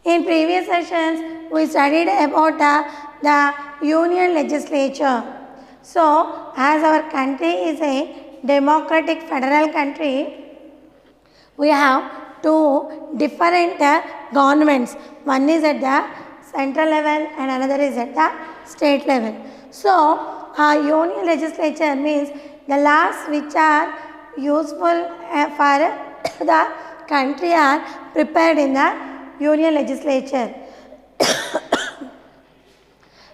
In previous sessions, we studied about the Union Legislature. So, as our country is a democratic federal country, we have two different governments. One is at the central level and another is at the state level. So, Union Legislature means the laws which are useful for the country are prepared in the Union Legislature.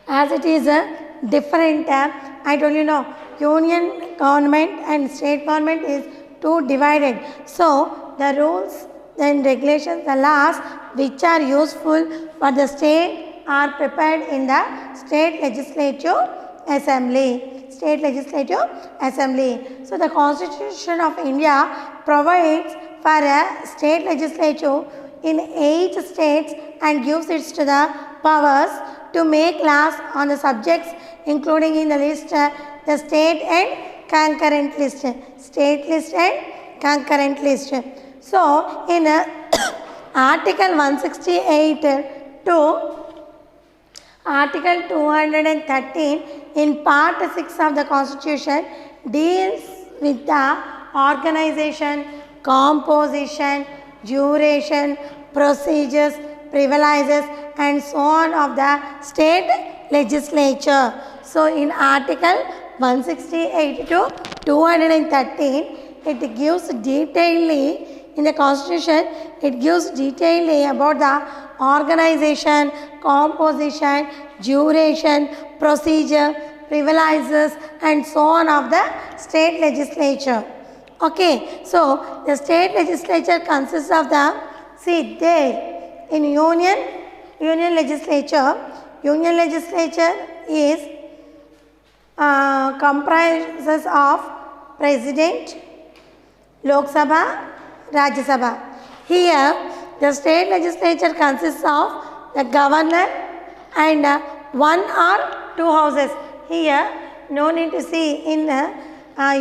As it is different, I told you now, Union government and state government is two divided. So, the rules and regulations, the laws which are useful for the state are prepared in the State Legislative Assembly. State Legislative Assembly. So, the Constitution of India provides for a state legislature in each state and gives it to the powers to make laws on the subjects including in the list the state and concurrent list. State list and concurrent list. So, in Article 168 to Article 213 in Part 6 of the Constitution deals with the organization, composition, duration, procedures, privileges and so on of the state legislature. So, in Article 168 to 213, it gives detailedly in the Constitution, it gives detailedly about the organization, composition, duration, procedure, privileges and so on of the state legislature. Okay, so the state legislature consists of the, see there in Union Legislature is comprises of President, Lok Sabha, Rajya Sabha. Here the state legislature consists of the governor and one or two houses. Here no need to see in the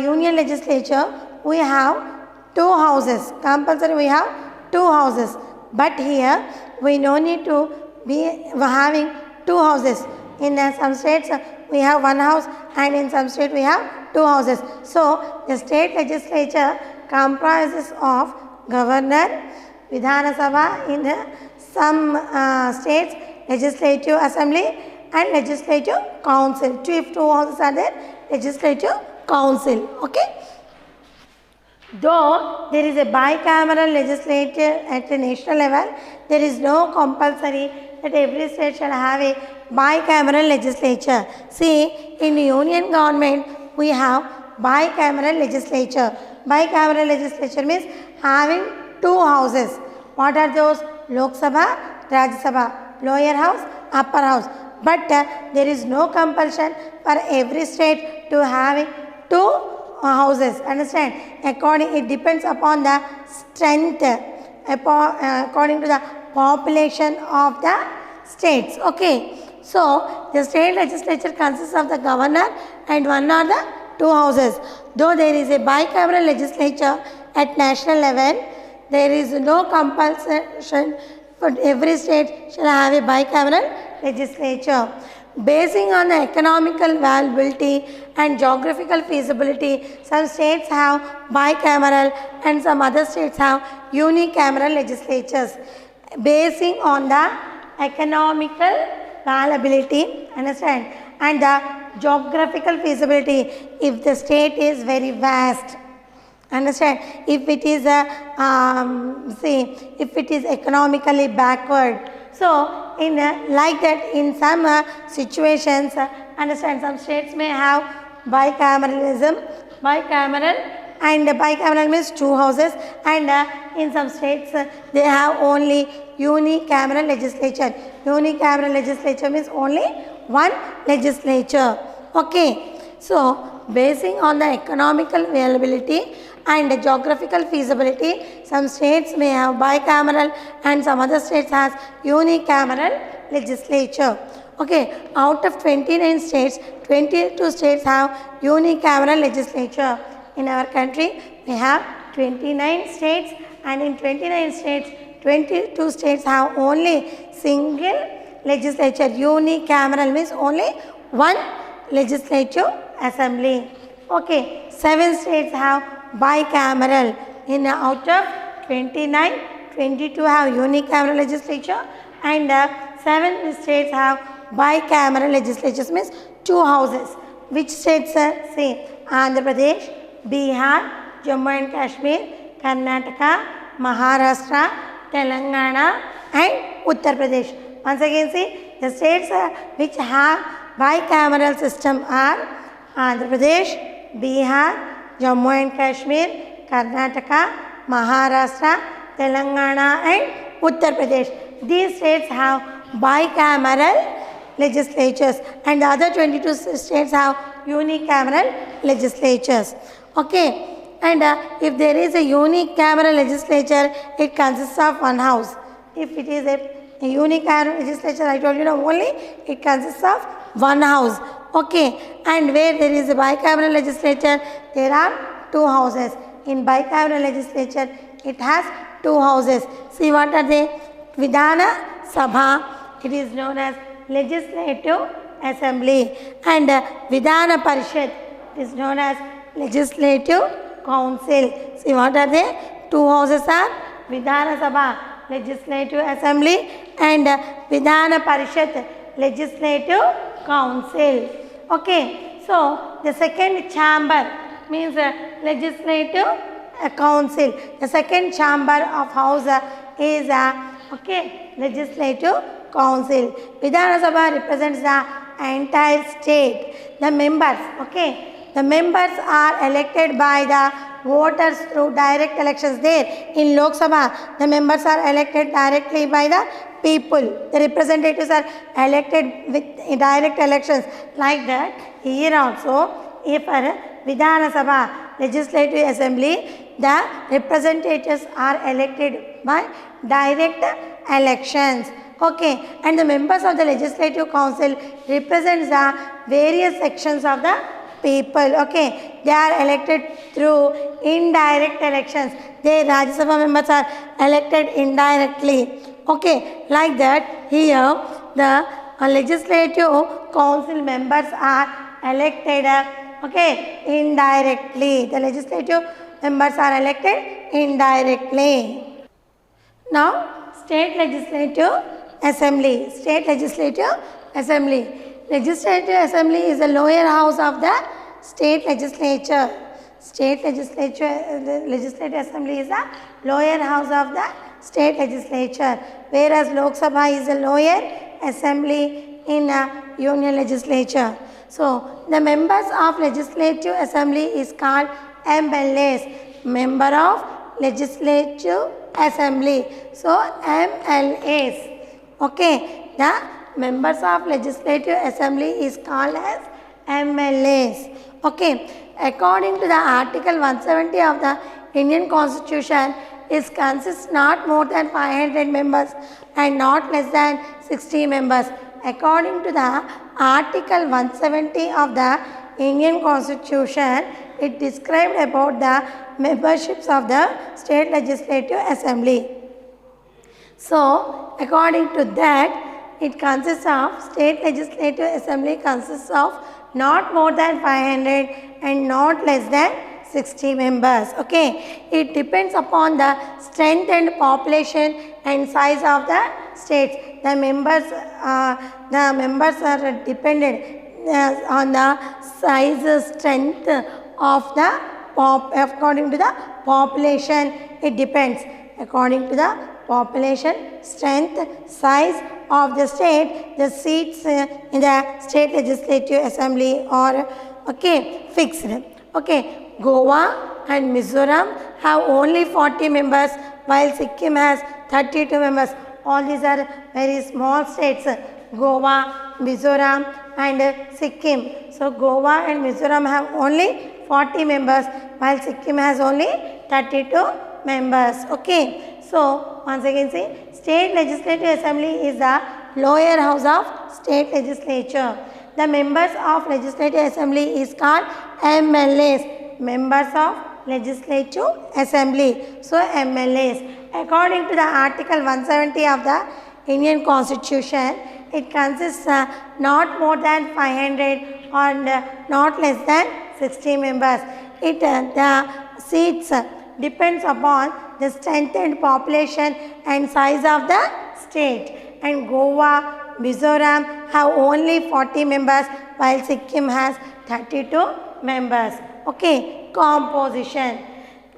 Union Legislature we have two houses. Compulsory we have two houses. But here we no need to be having two houses. In some states we have one house and in some states we have two houses. So, the state legislature comprises of governor, Vidhana Sabha in some states, legislative assembly and legislative council. If two houses are there, legislative council. Okay. Though there is a bicameral legislature at the national level, there is no compulsory that every state shall have a bicameral legislature. See, in union government, we have bicameral legislature. Bicameral legislature means having two houses. What are those? Lok Sabha, Rajya Sabha, lower house, upper house. But there is no compulsion for every state to having two houses. Understand? It depends upon the strength, according to the population of the states. Okay. So, the state legislature consists of the governor and one or the two houses. Though there is a bicameral legislature at national level, there is no compulsion for every state shall have a bicameral legislature. Basing on the economical viability and geographical feasibility, some states have bicameral and some other states have unicameral legislatures. Basing on the economical viability, understand, and the geographical feasibility, if the state is very vast, understand, if it is if it is economically backward. So, in like that, in some situations, understand, some states may have bicameralism, and bicameral means two houses, and in some states they have only unicameral legislature. Unicameral legislature means only one legislature. Okay. So, basing on the economical viability and the geographical feasibility, some states may have bicameral and some other states has unicameral legislature. Okay, out of 29 states, 22 states have unicameral legislature. In our country, we have 29 states, and in 29 states, 22 states have only single legislature. Unicameral means only one legislative assembly. Okay, 7 states have bicameral. Out of 29, 22 have unicameral legislature, and 7 states have bicameral legislatures, means 2 houses. Which states are? Say Andhra Pradesh, Bihar, Jammu and Kashmir, Karnataka, Maharashtra, Telangana and Uttar Pradesh. Once again see, the states which have bicameral system are Andhra Pradesh, Bihar, Jammu and Kashmir, Karnataka, Maharashtra, Telangana and Uttar Pradesh. These states have bicameral legislatures, and the other 22 states have unicameral legislatures. Okay, and if there is a unicameral legislature, it consists of one house. If it is a unicameral legislature, I told you only it consists of one house. Okay, and where there is a bicameral legislature, there are 2 houses. In bicameral legislature, it has 2 houses. See what are they? Vidhana Sabha, it is known as Legislative Assembly, and Vidhana Parishad is known as Legislative Council. See what are they? 2 houses are Vidhana Sabha, Legislative Assembly, and Vidhana Parishad, Legislative Council. Okay, so the second chamber means Legislative Council. The second chamber of house is Legislative Council. Vidhana Sabha represents the entire state. The members, the members are elected by the voters through direct elections. There in Lok Sabha, the members are elected directly by the people. The representatives are elected with direct elections. Like that, here also, if Vidhana Sabha, Legislative Assembly, the representatives are elected by direct elections. Okay, and the members of the Legislative Council represents the various sections of the people. Okay, they are elected through indirect elections. Their Rajya Sabha members are elected indirectly. Okay, like that, here the Legislative Council members are elected indirectly. The legislative members are elected indirectly. Now, State Legislative Assembly. State Legislative Assembly. Legislative Assembly is the lower house of the State Legislature. State Legislative Assembly is the lower house of the State Legislature, whereas Lok Sabha is the lower assembly in Union Legislature. So, the members of Legislative Assembly is called MLAs, Member of Legislative Assembly. So, MLAs. Okay, the members of Legislative Assembly is called as MLAs. Okay, according to the Article 170 of the Indian Constitution, it consists not more than 500 members and not less than 60 members. According to the Article 170 of the Indian Constitution, it described about the memberships of the State Legislative Assembly. So, according to that, it consists of State Legislative Assembly consists of not more than 500 and not less than 60 members. Okay, it depends upon the strength and population and size of the states. The members are dependent on the size, strength of the according to the population. It depends according to the population, strength, size of the state. The seats in the State Legislative Assembly are fixed. Okay, Goa and Mizoram have only 40 members, while Sikkim has 32 members. All these are very small states, Goa, Mizoram and Sikkim. So, Goa and Mizoram have only 40 members, while Sikkim has only 32 members. Okay. So, once again say, State Legislative Assembly is the lower house of State Legislature. The members of Legislative Assembly is called MLAs, Members of Legislative Assembly. So, MLAs. According to the Article 170 of the Indian Constitution, it consists not more than 500 and not less than 60 members. The seats depends upon the strength and population and size of the state. And Goa, Mizoram have only 40 members while Sikkim has 32 members. Okay, composition.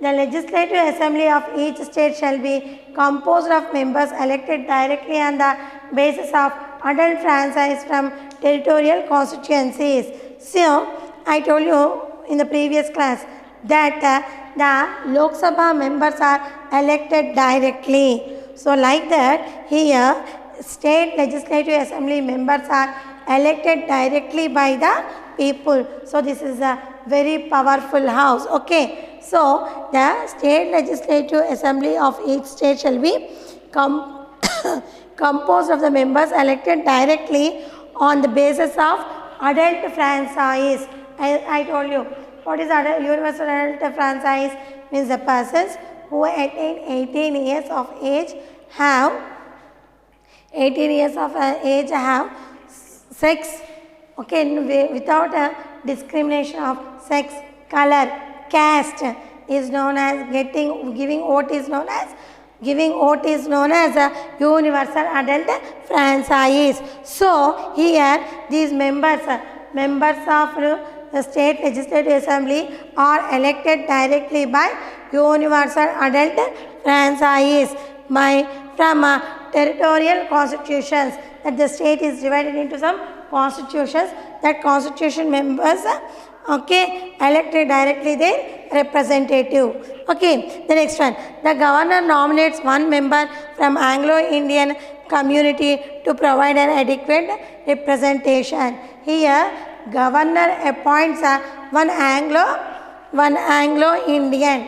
The Legislative Assembly of each state shall be composed of members elected directly on the basis of adult franchise from territorial constituencies. So, I told you in the previous class that the Lok Sabha members are elected directly. So, like that, here state legislative assembly members are elected directly by the people. So, this is a very powerful house. Okay. So, the state legislative assembly of each state shall be composed of the members elected directly on the basis of adult franchise. I told you what is universal adult franchise means the persons who attain 18 years of age have sex, okay, without a discrimination of sex, color, caste is known as giving vote is known as a universal adult franchise. So here these members of the state legislative assembly are elected directly by universal adult franchise from territorial constitutions, that the state is divided into some constitutions, that constitution members elected directly their representative. Okay, the next one. The governor nominates one member from Anglo-Indian community to provide an adequate representation. Here, governor appoints one Anglo-Indian.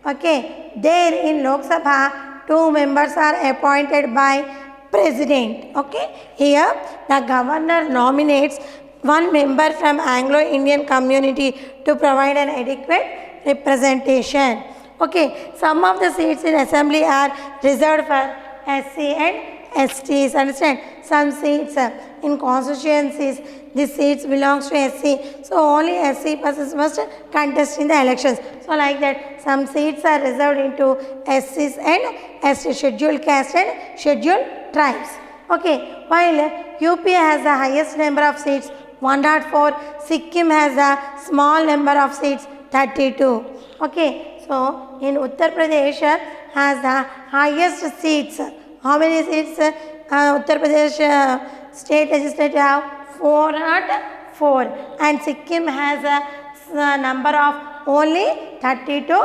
Okay, there in Lok Sabha, 2 members are appointed by president. Okay, here the governor nominates one member from Anglo-Indian community to provide an adequate representation. Okay, some of the seats in assembly are reserved for SC and STs. Understand? Some seats in constituencies, these seats belongs to SC. So only SC persons must contest in the elections. So like that, some seats are reserved into SCs and ST, scheduled caste and scheduled tribes. Okay, while UP has the highest number of seats, 104, Sikkim has a small number of seats, 32. Okay, so in Uttar Pradesh has the highest seats. How many seats Uttar Pradesh state legislature have? 404, and Sikkim has a number of only 32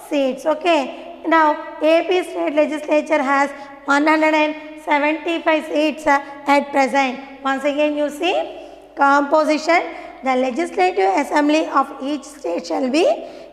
seats. Okay, now AP state legislature has 175 seats at present. Once again you see composition. The legislative assembly of each state shall be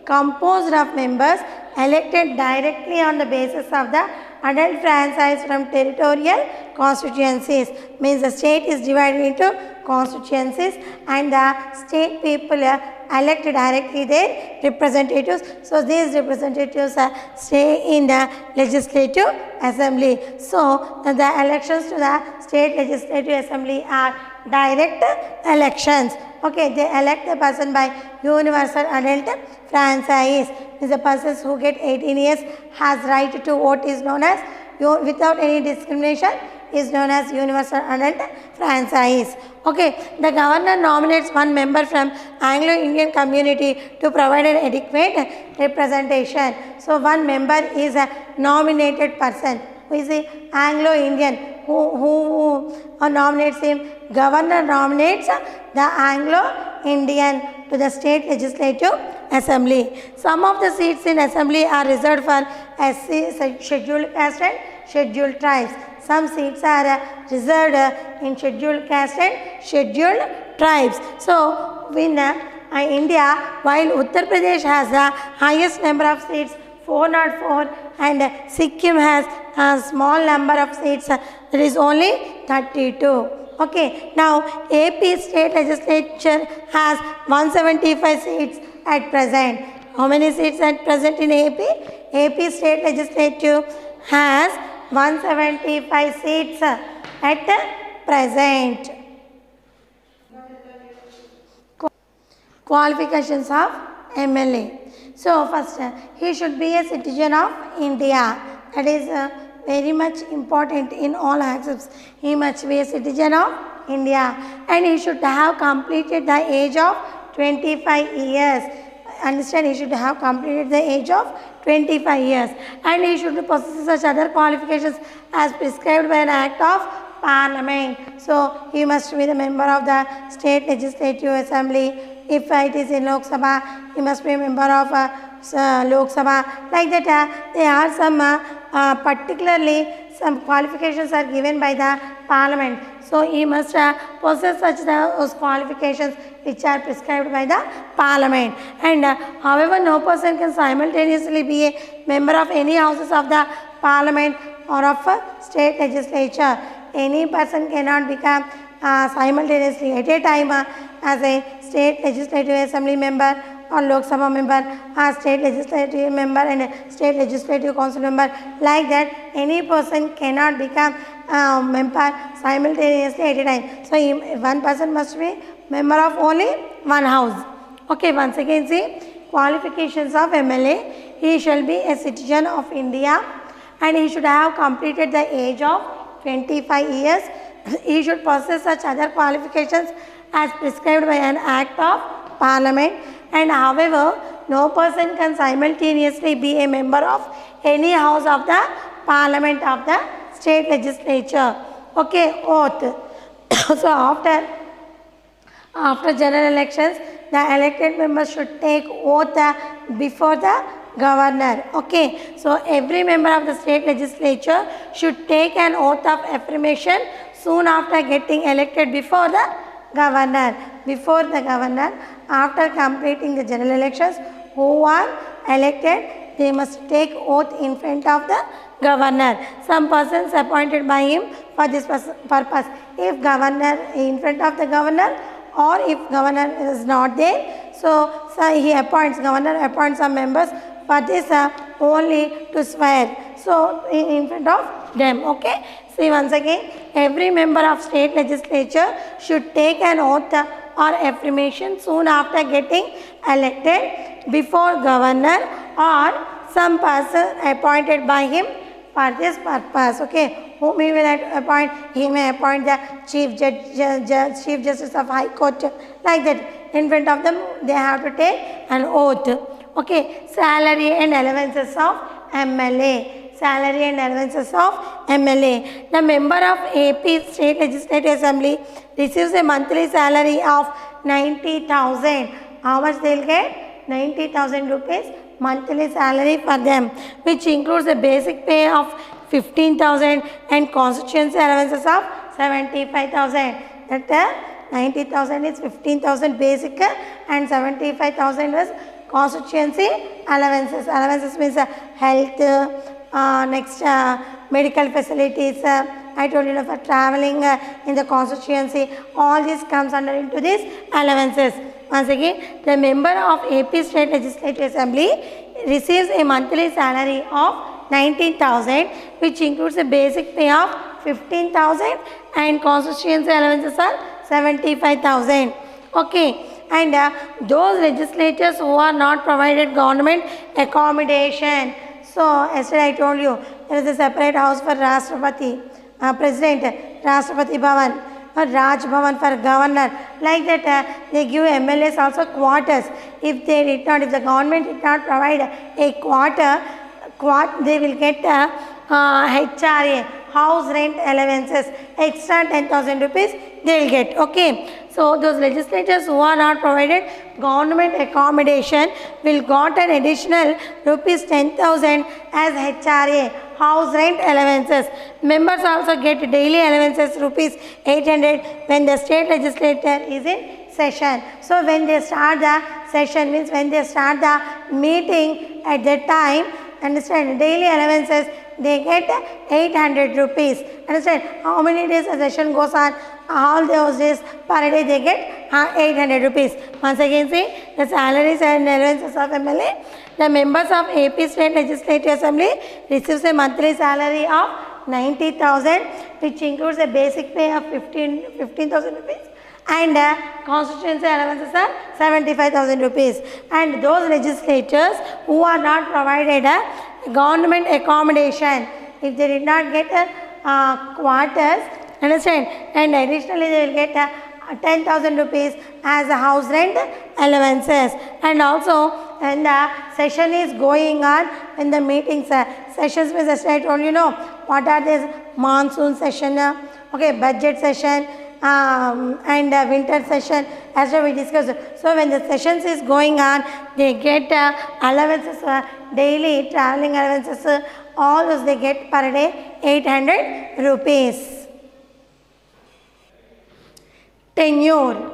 composed of members elected directly on the basis of the adult franchise from territorial constituencies. Means the state is divided into constituencies and the state people elect directly their representatives. So these representatives stay in the legislative assembly. So the elections to the state legislative assembly are direct elections. Okay, they elect a person by universal adult franchise. Means the persons who get 18 years has right to vote is known as without any discrimination is known as universal adult franchise. Okay, the governor nominates one member from Anglo-Indian community to provide an adequate representation. So one member is a nominated person. Who is the Anglo-Indian? Who nominates him? Governor nominates the Anglo-Indian to the state legislative assembly. Some of the seats in assembly are reserved for SC, scheduled caste and scheduled tribes. Some seats are reserved in scheduled caste and scheduled tribes. So, in India, while Uttar Pradesh has the highest number of seats, 404, and Sikkim has a small number of seats, there is only 32. Okay, now AP state legislature has 175 seats at present. How many seats at present in AP? AP state legislature has 175 seats at present. Qualifications of MLA. So first, he should be a citizen of India. That is very much important in all aspects. He must be a citizen of India and he should have completed the age of 25 years. Understand, he should have completed the age of 25 years and he should possess such other qualifications as prescribed by an act of Parliament. So he must be the member of the State Legislative Assembly. If it is in Lok Sabha, he must be a member of Lok Sabha. Like that, there are some particularly some qualifications are given by the Parliament. So he must possess such those qualifications which are prescribed by the Parliament. And however, no person can simultaneously be a member of any houses of the Parliament or of a state legislature. Any person cannot become simultaneously at a time as a state legislative assembly member or Lok Sabha member, or state legislative member and a state legislative council member. Like that, any person cannot become member simultaneously at a time. So one person must be member of only one house. Okay, once again see qualifications of MLA. He shall be a citizen of India and he should have completed the age of 25 years. He should possess such other qualifications as prescribed by an act of Parliament. And however, no person can simultaneously be a member of any house of the Parliament of the state legislature. Okay, oath. So after general elections, the elected members should take oath before the governor. Okay, so every member of the state legislature should take an oath of affirmation soon after getting elected before the governor. Before the governor, after completing the general elections, who are elected, they must take oath in front of the governor. Some persons appointed by him for this purpose. If governor in front of the governor or if governor is not there, so he appoints, governor appoints some members for this only to swear. So in front of them. Okay. See once again, every member of state legislature should take an oath or affirmation soon after getting elected before governor or some person appointed by him for this purpose. Okay, whom he will appoint? He may appoint the chief chief justice of High Court. Like that, in front of them, they have to take an oath. Okay, salary and allowances of MLA. Salary and allowances of MLA. The member of AP State Legislative Assembly receives a monthly salary of 90,000. How much they will get? 90,000 rupees monthly salary for them, which includes a basic pay of 15,000 and constituency allowances of 75,000. That 90,000 is 15,000 basic and 75,000 is constituency allowances. Allowances means health, next medical facilities, I told you for traveling in the constituency, all this comes under into these allowances. Once again, the member of AP State Legislative Assembly receives a monthly salary of 19,000, which includes a basic pay of 15,000 and constituency allowances are 75,000. Okay. And those legislators who are not provided government accommodation. So, yesterday I told you, there is a separate house for Rashtrapati, President, Rashtrapati Bhavan, or Raj Bhavan for Governor. Like that, they give MLAs also quarters. If they did not, if the government did not provide a quarter, they will get HRA, house rent allowances, extra 10,000 rupees they will get. Okay. So, those legislators who are not provided government accommodation will got an additional rupees 10,000 as HRA, house rent allowances. Members also get daily allowances rupees 800 when the state legislature is in session. So, when they start the session means when they start the meeting at that time, understand, daily allowances they get 800 rupees. Understand how many days a session goes on? All those days per day they get 800 rupees. Once again see the salaries and allowances of MLA. The members of AP State Legislative Assembly receives a monthly salary of 90,000, which includes a basic pay of 15,000 rupees and constituency allowances are 75,000 rupees. And those legislators who are not provided a government accommodation, if they did not get quarters, understand, and additionally they will get 10,000 rupees as a house rent allowances. And also when the session is going on, in the meetings, sessions means as I told you know what are these: monsoon session, okay, budget session, and winter session, as we discussed. So when the sessions is going on, they get allowances, daily traveling allowances, all those they get per day 800 rupees. Tenure.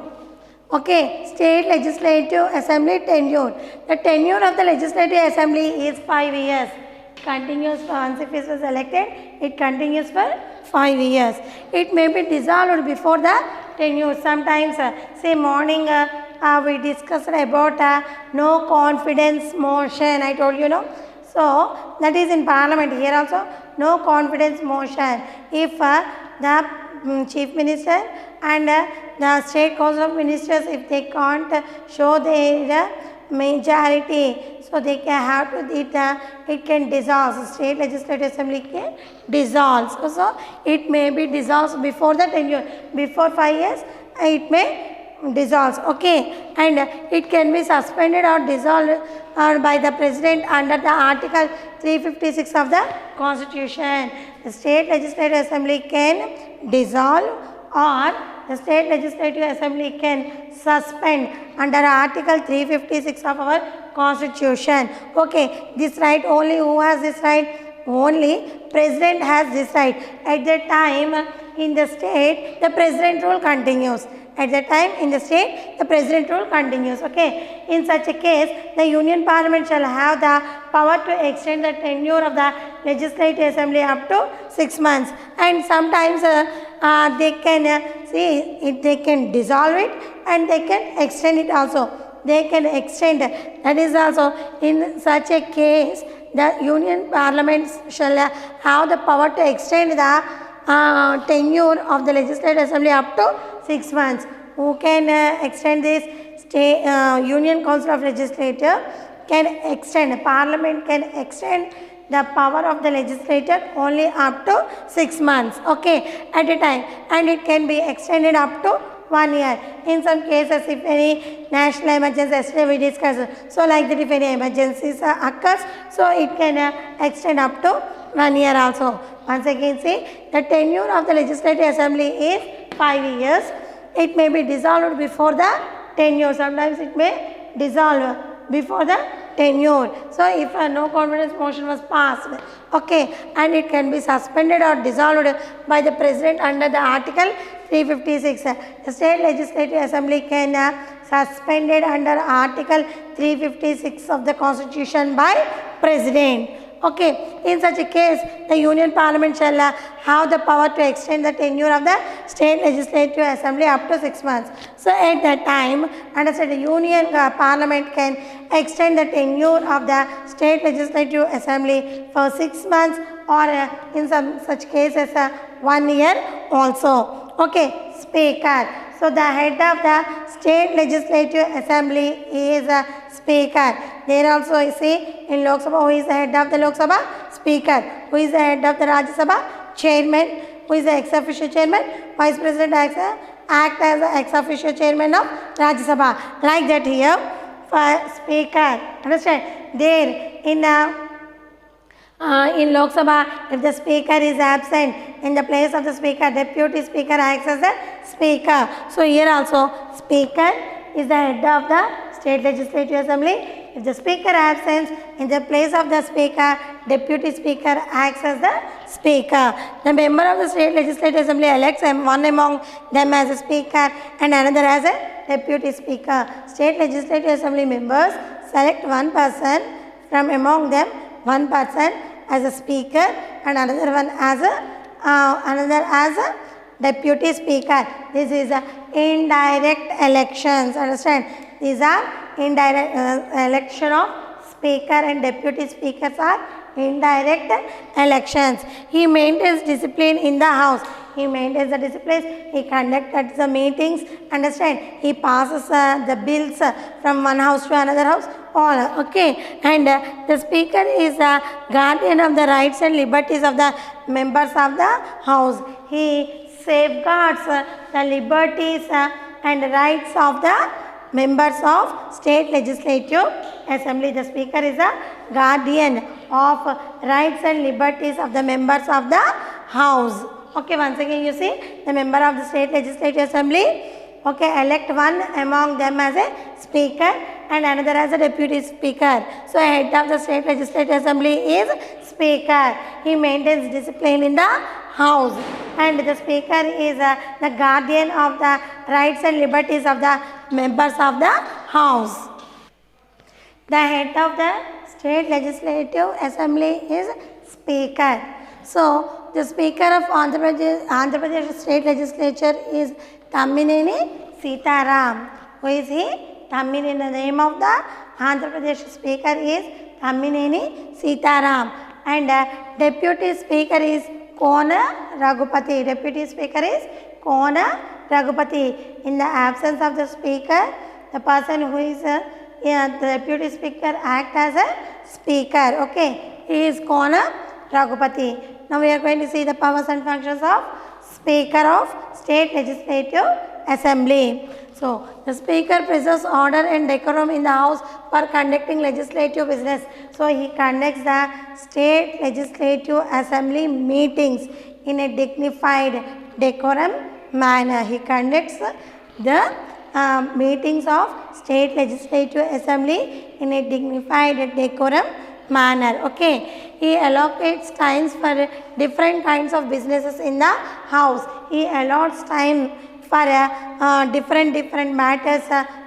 Okay, State Legislative Assembly tenure. The tenure of the Legislative Assembly is 5 years. Continues for once if it was elected, it continues for 5 years. It may be dissolved before the tenure. Sometimes, say morning, we discussed about no confidence motion. I told you, no. So that is in Parliament. Here also, no confidence motion. If the Chief Minister and the State Council of Ministers, if they can't show their majority, so they can have to it can dissolve. State Legislative Assembly can dissolve. So it may be dissolved before the tenure, before 5 years it may dissolve. Okay, and it can be suspended or dissolved by the President under the Article 356 of the Constitution. The State Legislative Assembly can dissolve or the State Legislative Assembly can suspend under Article 356 of our Constitution. Okay, this right only who has this right? Only President has this right. At the time in the state, the President rule continues. At the time in the state, the President rule continues. Okay, in such a case, the Union Parliament shall have the power to extend the tenure of the Legislative Assembly up to 6 months. And sometimes they can they can dissolve it and they can extend it also. They can extend. That is also in such a case, the Union Parliament shall have the power to extend the tenure of the Legislative Assembly up to 6 months. Who can extend this? State Union Council of Legislature can extend. Parliament can extend the power of the legislature only up to 6 months. Okay, at a time, and it can be extended up to 1 year. In some cases, if any national emergency, yesterday we discussed, so like that if any emergencies occurs, so it can extend up to 1 year also. Once again, see, the tenure of the Legislative Assembly is 5 years. It may be dissolved before the tenure. Sometimes it may dissolve before the tenure. So if a no confidence motion was passed, okay, and it can be suspended or dissolved by the President under the Article 356. The State Legislative Assembly can suspended under Article 356 of the Constitution by President. Okay, in such a case, the Union Parliament shall have the power to extend the tenure of the State Legislative Assembly up to 6 months. So at that time, understand, the Union Parliament can extend the tenure of the State Legislative Assembly for 6 months or in some such cases 1 year also. Okay, Speaker. So the head of the State Legislative Assembly is a Speaker. There also you see in Lok Sabha who is the head of the Lok Sabha? Speaker. Who is the head of the Rajya Sabha? Chairman. Who is the ex-officio chairman? Vice President act as the ex-officio chairman of Rajya Sabha. Like that here for Speaker. Understand? There in Lok Sabha, if the Speaker is absent, in the place of the Speaker, Deputy Speaker acts as the Speaker. So here also Speaker is the head of the State Legislative Assembly. If the Speaker absents, in the place of the Speaker, Deputy Speaker acts as the Speaker. The member of the State Legislative Assembly elects one among them as a Speaker and another as a Deputy Speaker. State Legislative Assembly members select one person from among them, one person as a Speaker and another one as a Deputy Speaker. This is indirect elections. Understand? These are indirect election of speaker and deputy speakers are indirect elections. He maintains discipline in the house. He maintains the discipline. He conducts the meetings. Understand? He passes the bills from one house to another house. All okay. And the speaker is a guardian of the rights and liberties of the members of the house. He safeguards the liberties and rights of the members of state legislative assembly. The speaker is a guardian of rights and liberties of the members of the house. Okay, once again you see the member of the state legislative assembly. Okay, elect one among them as a speaker and another as a deputy speaker. So head of the state legislative assembly is speaker. He maintains discipline in the house, and the speaker is the guardian of the rights and liberties of the members of the house. The head of the state legislative assembly is speaker. So the speaker of Andhra Pradesh state legislature is Tammineni Sitaram. Who is he? Tammineni. The name of the Andhra Pradesh speaker is Tammineni Sitaram, and deputy speaker is Kona Raghupati. Deputy speaker is Kona Raghupati. In the absence of the speaker, the person who is the deputy speaker acts as a speaker. Okay, he is Kona Raghupati. Now we are going to see the powers and functions of Speaker of State Legislative Assembly. So the Speaker preserves order and decorum in the House for conducting legislative business. So he conducts the State Legislative Assembly meetings in a dignified decorum manner. He conducts the meetings of State Legislative Assembly in a dignified decorum manner. Okay. He allocates times for different kinds of businesses in the house. He allots time for different matters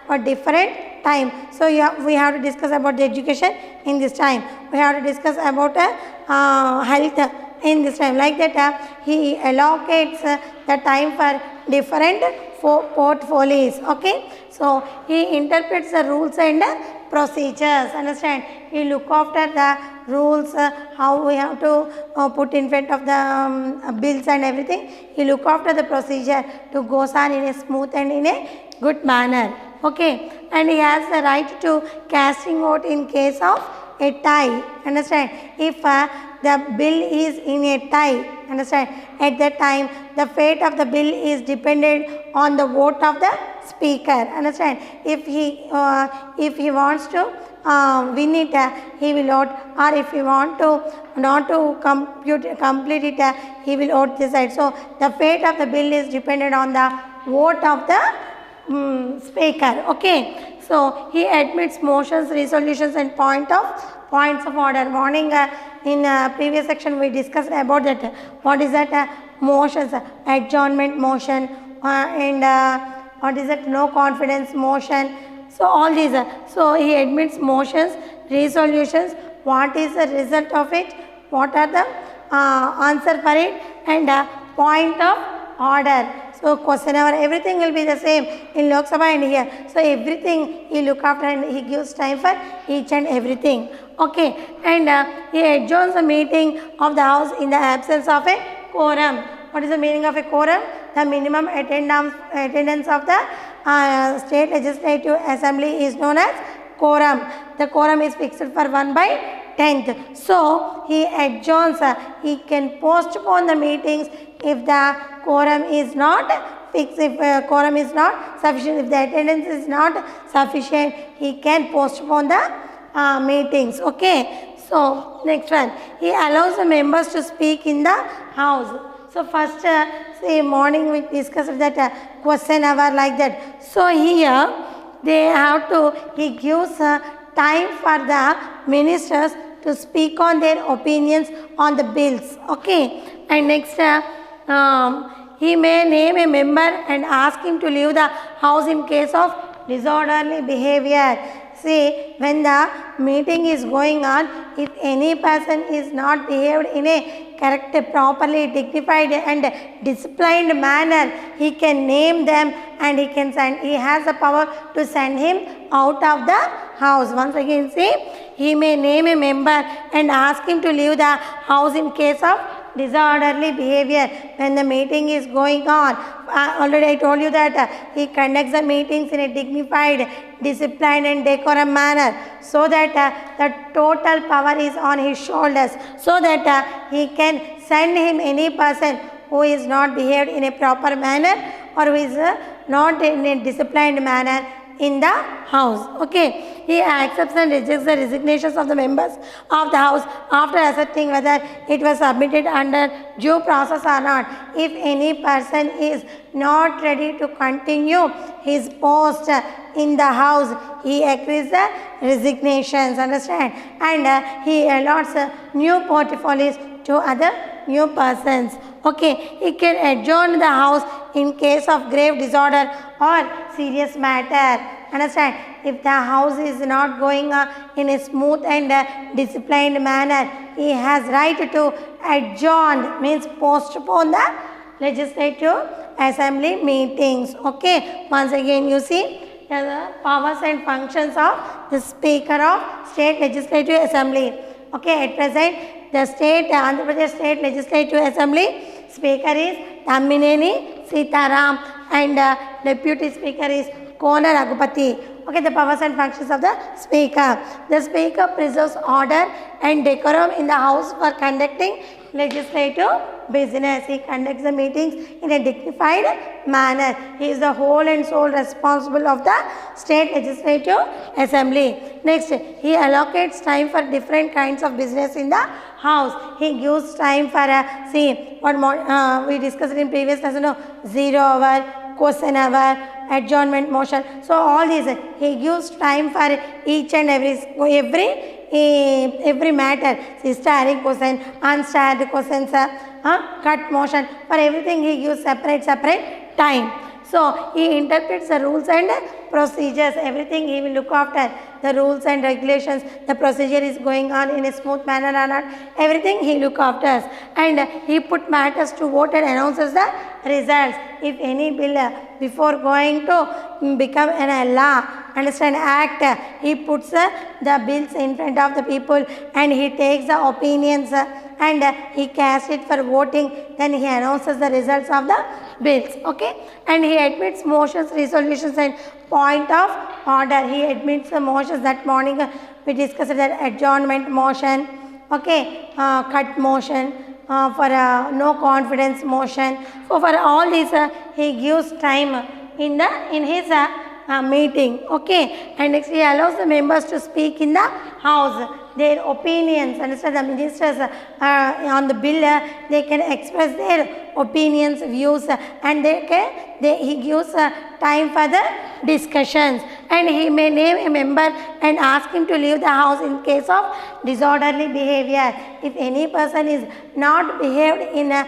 for different time. So we have to discuss about the education in this time. We have to discuss about health in this time. Like that, he allocates the time for different portfolios. Okay. So he interprets the rules and procedures. Understand? He look after the rules, how we have to put in front of the bills and everything. He look after the procedure to go on in a smooth and in a good manner. Okay, and he has the right to casting vote in case of a tie. Understand? If the bill is in a tie, understand, at that time the fate of the bill is dependent on the vote of the speaker. Understand? If he wants to win it, he will vote, or if he want to not to complete it, he will vote this side. So the fate of the bill is dependent on the vote of the speaker. Okay. So he admits motions, resolutions, and points of order. Morning in previous section we discussed about that. What is that? Motions, adjournment motion, and what is that? No confidence motion. So all these. So he admits motions, resolutions. What is the result of it? What are the answer for it? And point of order. So question hour, everything will be the same in Lok Sabha and here. So everything he look after and he gives time for each and everything. Okay, and he adjourns the meeting of the House in the absence of a quorum. What is the meaning of a quorum? The minimum attendance of the State Legislative Assembly is known as quorum. The quorum is fixed for 1/10. So he adjourns. He can postpone the meetings if the quorum is not fixed. If quorum is not sufficient, if the attendance is not sufficient, he can postpone the meetings. Okay. So next one, he allows the members to speak in the House. So first, say morning we discussed that question hour like that. So here he gives time for the ministers to speak on their opinions on the bills. Okay. And next, he may name a member and ask him to leave the house in case of disorderly behavior. See, when the meeting is going on, if any person is not behaved in a correct, properly dignified and disciplined manner, he can name them and he has the power to send him out of the house. Once again see, he may name a member and ask him to leave the house in case of disorderly behavior when the meeting is going on. Already I told you that he conducts the meetings in a dignified, disciplined and decorum manner, so that the total power is on his shoulders, so that he can send him any person who is not behaved in a proper manner or who is not in a disciplined manner in the house. Okay. He accepts and rejects the resignations of the members of the house after ascertaining whether it was submitted under due process or not. If any person is not ready to continue his post in the house, he agrees the resignations, understand, and he allots new portfolios to other new persons. Okay, he can adjourn the house in case of grave disorder or serious matter. Understand, if the house is not going in a smooth and disciplined manner, he has right to adjourn, means postpone the legislative assembly meetings. Okay, once again you see the powers and functions of the Speaker of State Legislative Assembly. Okay, at present the Andhra Pradesh State Legislative Assembly Speaker is Tammineni Sitaram and Deputy Speaker is Kona Raghupati. Okay, the powers and functions of the Speaker. The Speaker preserves order and decorum in the House for conducting legislative business. He conducts the meetings in a dignified manner. He is the whole and sole responsible of the State Legislative Assembly. Next, he allocates time for different kinds of business in the House. He gives time for, see, what more, we discussed in previous lesson, 0 hour, question hour, adjournment motion. So all these, he gives time for each and every matter. See, starring question, unstarred questions, cut motion, for everything he gives separate time. So he interprets the rules and procedures, everything he will look after, the rules and regulations, the procedure is going on in a smooth manner or not, everything he look after. And he put matters to vote and announces the results. If any bill before going to become an law, understand, act, he puts the bills in front of the people and he takes the opinions and he casts it for voting, then he announces the results of the bills. Okay, and he admits motions, resolutions and point of order. He admits the motions. That morning we discussed that adjournment motion, okay, cut motion, for no confidence motion. So for all these he gives time in his meeting. Okay, and next he allows the members to speak in the house, their opinions. Understand, the ministers on the bill, they can express their opinions, views, and he gives time for the discussions. And he may name a member and ask him to leave the house in case of disorderly behavior. If any person is not behaved in a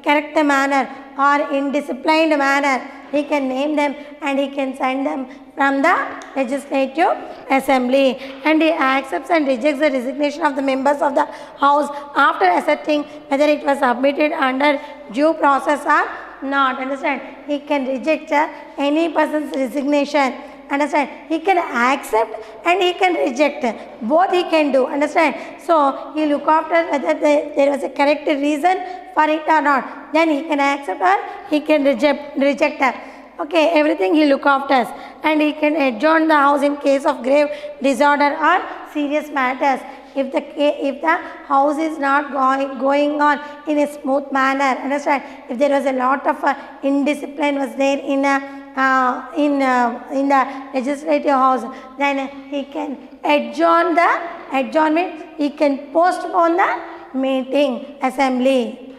correct manner or in disciplined manner, he can name them and he can send them from the Legislative Assembly. And he accepts and rejects the resignation of the members of the House after ascertaining whether it was submitted under due process or not. Understand? He can reject any person's resignation. Understand? He can accept and he can reject. Both he can do. Understand? So he look after whether there was a correct reason for it or not. Then he can accept or he can reject. Okay, everything he look after, and he can adjourn the house in case of grave disorder or serious matters. If the house is not going on in a smooth manner, understand? If there was a lot of indiscipline was there in the legislative house, then he can adjourn the adjournment. He can postpone the meeting assembly.